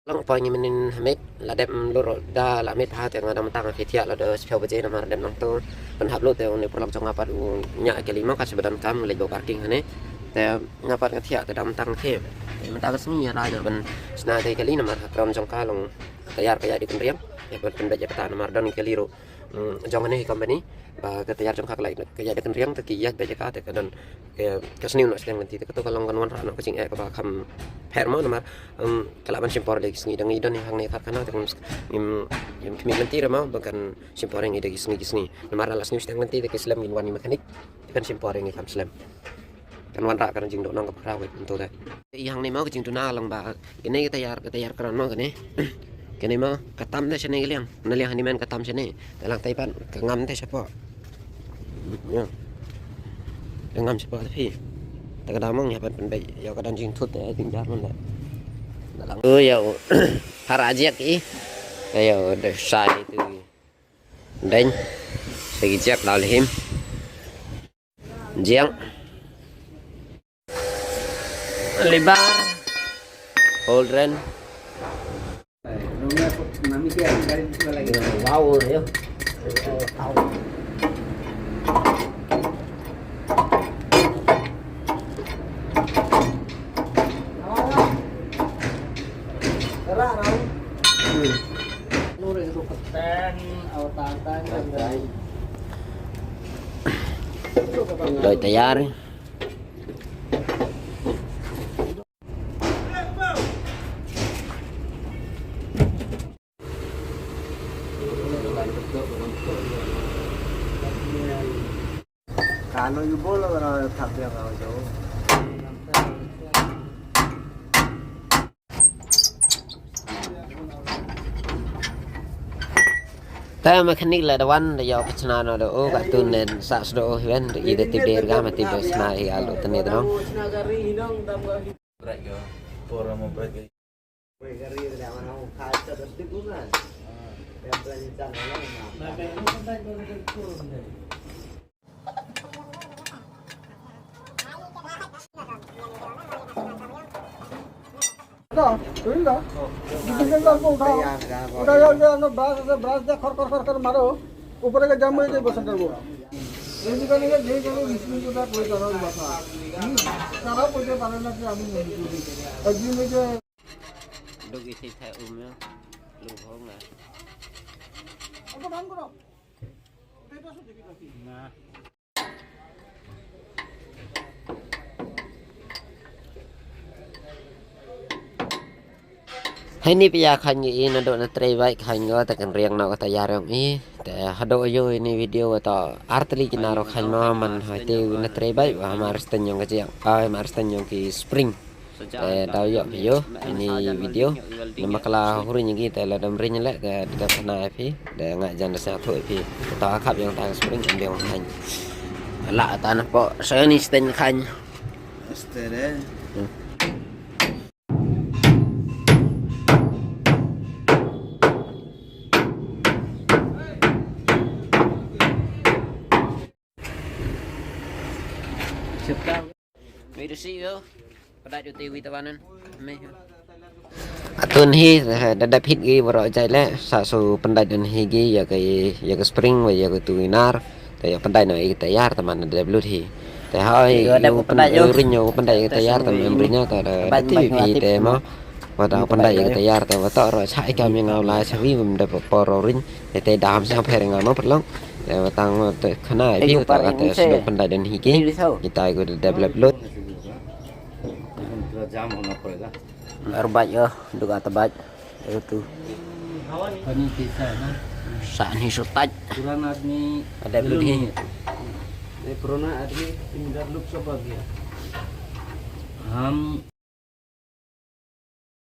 Long poingi menin hamit la dem lur da la mit ha te ngada mentang ke tia la de spel beje na mar dem nang to pen hab lo te ne pulang chong apa du nya ke lima ka sebedan kam le go parking hane te ngapa ke tia te dam tang ke mentang sni ra ja ben sna te ke lina mar kram chong ka long tayar ka ya di kendriam ya ben pen beje peta na mar dan ke liru jong ne company ba ke tayar chong ka lai ke ya de kendriam te ki ya beje ka te ke dan ke sni no sedang nanti te to kalong kan wan ra no ke cing e ka ba kam per mo na mar kalaban simpor lagi sengi dangi dan yang ne karena tem im kami nanti ramah bahkan simpor yang ide sengi lemar alas ni sedang nanti ke slam wani mekanik kan simpor yang kam slam kan wan ra kan jing do nang ka prawet untuk dah yang ni mau ke jing tuna lang ba ini kita yar kan mau kene kene mau katam dah sene liang naliang hani men katam sene dalang taipan ngam teh siapa ya ngam siapa tapi tak ada mong ya pen baik ya kadang jing tut ya jing jar lah yo harajak i yo de sai tu đánh thì chắc đào hiểm giang libar holdren wow yo rồi tayar Kalau you bola orang tak dia kau jauh. ta mekanik la dawan da yo pachna no do o ka tun nen sa sdo wen ide tip der ga mati do sna i alu tene do Berat ke? Orang mau berat ke? Berat ke dia mana mau kait terus di bulan. Yang belajar dah, ini dah. Dibikin dah pun dah. Udah ya no brush dah khor maro. ऊपर का जाम में बस अंदर वो ini kan ini dia kalau bisnis juga boleh taruh di bawah. Cara boleh taruh nanti kami ini. Lagi ni je. do gi thi thai ya lu hong na Apa dah kau? Kita sudah kita. Nah. hai ni pia khan gi na do na trei bai khan go ta kan riang na ta yar yong i te hado yo ini video ta artli kinaro khan no man ha te na trei bai wa mar sten yong ga ai mar sten yong ki spring te dau yo ini video nama kala huri ngi te la dam rin le te da na phi de nga jan sa thoi phi ta khap yong ta spring em yong khan la ta na po sa ni sten khan Estere. May resi yo. Pada jo TV tawanan. Me. Atun hi dadap hit gi baro jai le sa su pandai dan hi gi ya ke spring wa ya ke tuinar te ya pandai no i tayar taman da blut hi. Te hai yo pandai yo rinyo pandai tayar tam embrinya ta da TV te mo. Wa da pandai ke tayar ta wa ta ro sai kam yang la sa wi mum da poro rin te dam sa pher ngam pelong tang khana i ta te su pandai dan hi gi kita go develop lot Jam होना पड़ेगा. Arbat yo, duga tabat. Itu. Ini bisa ना. Saan hi sutaj. पुराना आदमी Ada blut hi. ये पुराना आदमी इंदर लुक सब आ गया. हम